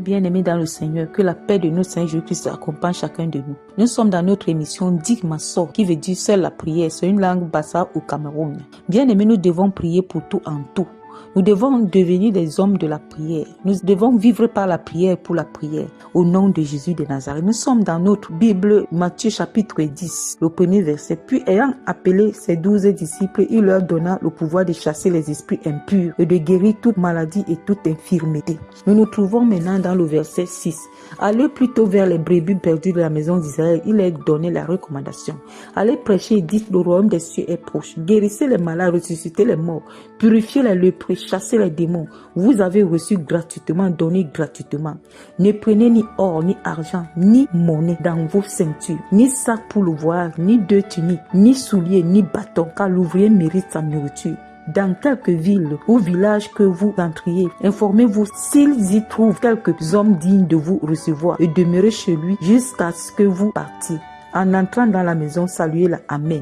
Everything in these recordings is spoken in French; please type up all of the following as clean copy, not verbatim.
bien-aimés dans le Seigneur, que la paix de notre Seigneur Jésus-Christ accompagne chacun de nous. Nous sommes dans notre émission Digmaso, qui veut dire seule la prière. C'est une langue bassa au Cameroun. Bien-aimés, nous devons prier pour tout en tout. Nous devons devenir des hommes de la prière. Nous devons vivre par la prière pour la prière. Au nom de Jésus de Nazareth. Nous sommes dans notre Bible, Matthieu chapitre 10, le premier verset. Puis ayant appelé ses 12 disciples, il leur donna le pouvoir de chasser les esprits impurs et de guérir toute maladie et toute infirmité. Nous nous trouvons maintenant dans le verset 6. Allez plutôt vers les brebis perdues de la maison d'Israël. Il leur donnait la recommandation. Allez prêcher et dites, le royaume des cieux est proche. Guérissez les malades, ressuscitez les morts, purifiez les lépreux, chassez les démons. Vous avez reçu gratuitement, donné gratuitement. Ne prenez ni or, ni argent, ni monnaie dans vos ceintures, ni sac pour le voyage, ni deux tuniques, ni souliers, ni bâton, car l'ouvrier mérite sa nourriture. Dans quelque ville ou village que vous entriez, informez-vous s'ils y trouvent quelques hommes dignes de vous recevoir et demeurez chez lui jusqu'à ce que vous partiez. En entrant dans la maison, saluez-la. Amen.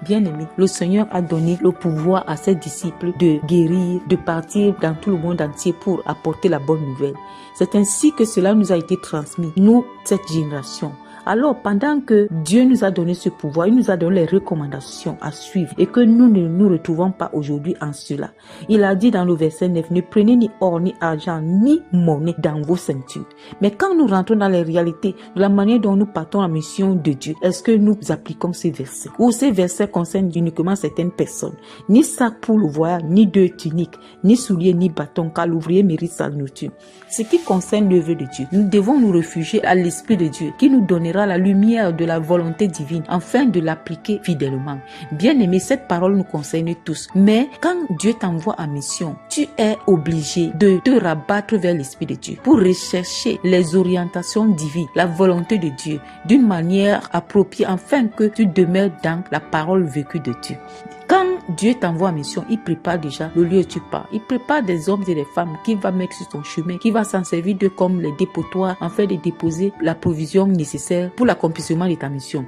Bien-aimés, le Seigneur a donné le pouvoir à ses disciples de guérir, de partir dans tout le monde entier pour apporter la bonne nouvelle. C'est ainsi que cela nous a été transmis, nous, cette génération. Alors, pendant que Dieu nous a donné ce pouvoir, il nous a donné les recommandations à suivre et que nous ne nous retrouvons pas aujourd'hui en cela. Il a dit dans le verset 9, ne prenez ni or, ni argent, ni monnaie dans vos ceintures. Mais quand nous rentrons dans les réalités, de la manière dont nous partons la mission de Dieu, est-ce que nous appliquons ces versets? Ou ces versets concernent uniquement certaines personnes? Ni sac pour le voyage, ni deux tuniques, ni souliers, ni bâton, car l'ouvrier mérite sa nourriture. Ce qui concerne l'œuvre de Dieu, nous devons nous réfugier à l'Esprit de Dieu qui nous donnera la lumière de la volonté divine afin de l'appliquer fidèlement. Bien-aimé, cette parole nous concerne tous. Mais quand Dieu t'envoie en mission, tu es obligé de te rabattre vers l'Esprit de Dieu pour rechercher les orientations divines, la volonté de Dieu d'une manière appropriée afin que tu demeures dans la parole vécue de Dieu. Quand Dieu t'envoie en mission, il prépare déjà le lieu où tu pars. Il prépare des hommes et des femmes qu'il va mettre sur ton chemin, qui va s'en servir d'eux comme les dépotoirs afin de déposer la provision nécessaire pour l'accomplissement de ta mission.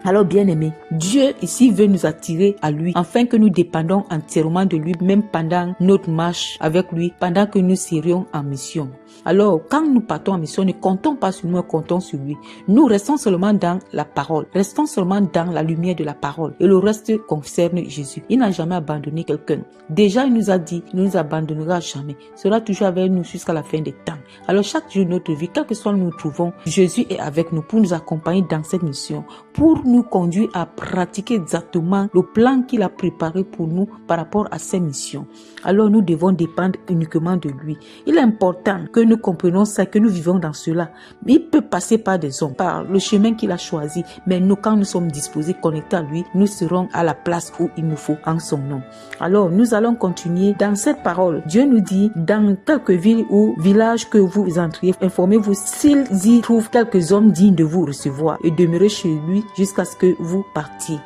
Alors bien-aimés, Dieu ici veut nous attirer à lui afin que nous dépendons entièrement de lui, même pendant notre marche avec lui, pendant que nous serions en mission. Alors, quand nous partons en mission, ne comptons pas sur nous, comptons sur lui. Nous restons seulement dans la parole, restons seulement dans la lumière de la parole. Et le reste concerne Jésus. Il n'a jamais abandonné quelqu'un. Déjà, il nous a dit, il ne nous abandonnera jamais. Il sera toujours avec nous jusqu'à la fin des temps. Alors, chaque jour de notre vie, quel que soit où nous nous trouvons, Jésus est avec nous pour nous accompagner dans cette mission, pour nous conduire à pratiquer exactement le plan qu'il a préparé pour nous par rapport à ces missions. Alors, nous devons dépendre uniquement de lui. Il est important que nous comprenons ça, que nous vivons dans cela. Il peut passer par des hommes, par le chemin qu'il a choisi, mais nous, quand nous sommes disposés, connectés à lui, nous serons à la place où il nous faut en son nom. Alors, nous allons continuer dans cette parole. Dieu nous dit, dans quelques villes ou villages que vous entriez, informez-vous s'ils y trouvent quelques hommes dignes de vous recevoir et demeurez chez lui jusqu'à ce que vous partiez.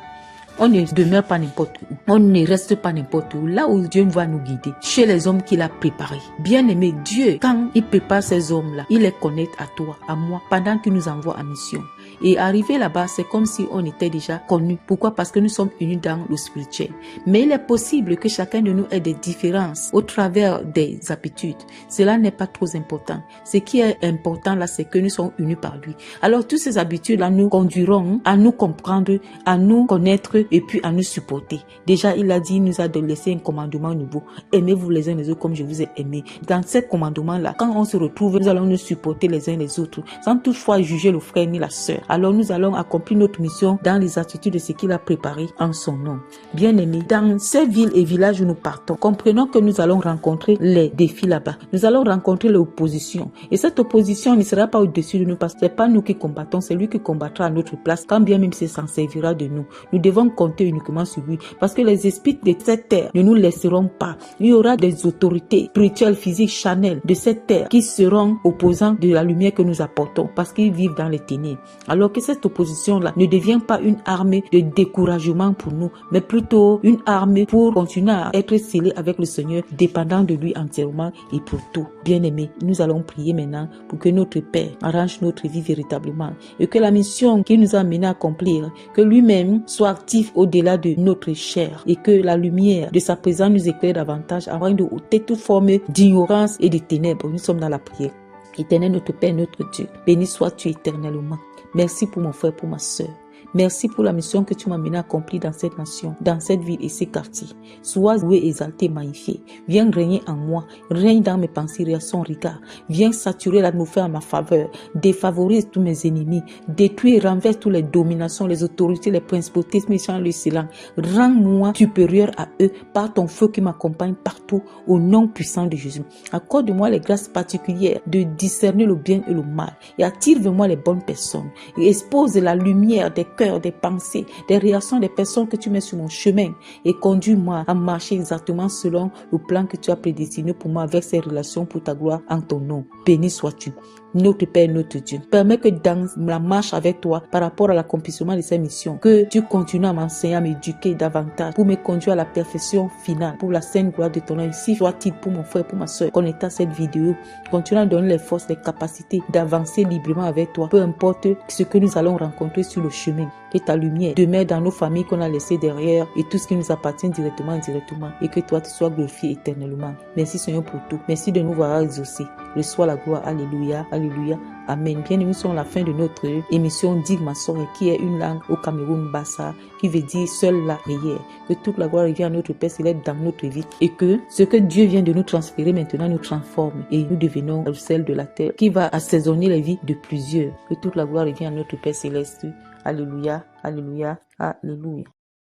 On ne demeure pas n'importe où. On ne reste pas n'importe où. Là où Dieu va nous guider. Chez les hommes qu'il a préparés. Bien aimé, Dieu, quand il prépare ces hommes-là, il les connecte à toi, à moi, pendant qu'il nous envoie en mission. Et arrivé là-bas, c'est comme si on était déjà connus. Pourquoi? Parce que nous sommes unis dans le spirituel. Mais il est possible que chacun de nous ait des différences au travers des habitudes. Cela n'est pas trop important. Ce qui est important là, c'est que nous sommes unis par lui. Alors, toutes ces habitudes-là nous conduiront à nous comprendre, à nous connaître et puis à nous supporter. Déjà, il a dit, il nous a laissé un commandement nouveau. Aimez-vous les uns les autres comme je vous ai aimé. Dans ce commandement-là, quand on se retrouve, nous allons nous supporter les uns les autres, sans toutefois juger le frère ni la sœur. Alors nous allons accomplir notre mission dans les attitudes de ce qu'il a préparé en son nom. Bien-aimés, dans ces villes et villages où nous partons, comprenons que nous allons rencontrer les défis là-bas. Nous allons rencontrer l'opposition. Et cette opposition ne sera pas au-dessus de nous parce que ce n'est pas nous qui combattons, c'est lui qui combattra à notre place, quand bien même s'il s'en servira de nous. Nous devons compter uniquement sur lui parce que les esprits de cette terre ne nous laisseront pas. Il y aura des autorités spirituelles, physiques, charnelles de cette terre qui seront opposants de la lumière que nous apportons parce qu'ils vivent dans les ténèbres. Alors que cette opposition-là ne devient pas une armée de découragement pour nous, mais plutôt une armée pour continuer à être scellés avec le Seigneur, dépendant de lui entièrement et pour tout. Bien-aimés, nous allons prier maintenant pour que notre Père arrange notre vie véritablement et que la mission qu'il nous a amené à accomplir, que lui-même soit actif au-delà de notre chair et que la lumière de sa présence nous éclaire davantage afin de ôter toute forme d'ignorance et de ténèbres. Nous sommes dans la prière. Éternel, notre Père, notre Dieu, béni sois-tu éternellement. Merci pour mon frère, pour ma soeur. Merci pour la mission que tu m'as mené à accomplir dans cette nation, dans cette ville et ces quartiers. Sois loué, exalté, magnifié. Viens régner en moi, règne dans mes pensées, réactions, regards. Viens saturer l'atmosphère en ma faveur. Défavorise tous mes ennemis. Détruis et renverse toutes les dominations, les autorités, les principautés méchants, le silence. Rends-moi supérieur à eux par ton feu qui m'accompagne partout au nom puissant de Jésus. Accorde-moi les grâces particulières de discerner le bien et le mal et attire vers moi les bonnes personnes et expose la lumière des cœurs, des pensées, des réactions des personnes que tu mets sur mon chemin et conduis-moi à marcher exactement selon le plan que tu as prédestiné pour moi avec ces relations pour ta gloire en ton nom. Béni sois-tu. Notre Père, notre Dieu, permets que dans la marche avec toi par rapport à l'accomplissement de ces missions, que tu continues à m'enseigner, à m'éduquer davantage pour me conduire à la perfection finale, pour la sainte gloire de ton nom. Ainsi soit-il pour mon frère, pour ma soeur, connecté à cette vidéo. Continue à donner les forces, les capacités d'avancer librement avec toi, peu importe ce que nous allons rencontrer sur le chemin. Que ta lumière demeure dans nos familles qu'on a laissées derrière et tout ce qui nous appartient directement, indirectement, et que toi tu sois glorifié éternellement. Merci Seigneur pour tout. Merci de nous voir exaucés. Reçois la gloire. Alléluia. Alléluia. Amen. Bien, nous sommes à la fin de notre émission Digma Sore, qui est une langue au Cameroun Bassa, qui veut dire seule la prière. Que toute la gloire revienne à notre Père céleste dans notre vie et que ce que Dieu vient de nous transférer maintenant nous transforme et nous devenons le sel de la terre qui va assaisonner les vies de plusieurs. Que toute la gloire revienne à notre Père céleste. Alléluia. Alléluia. Alléluia.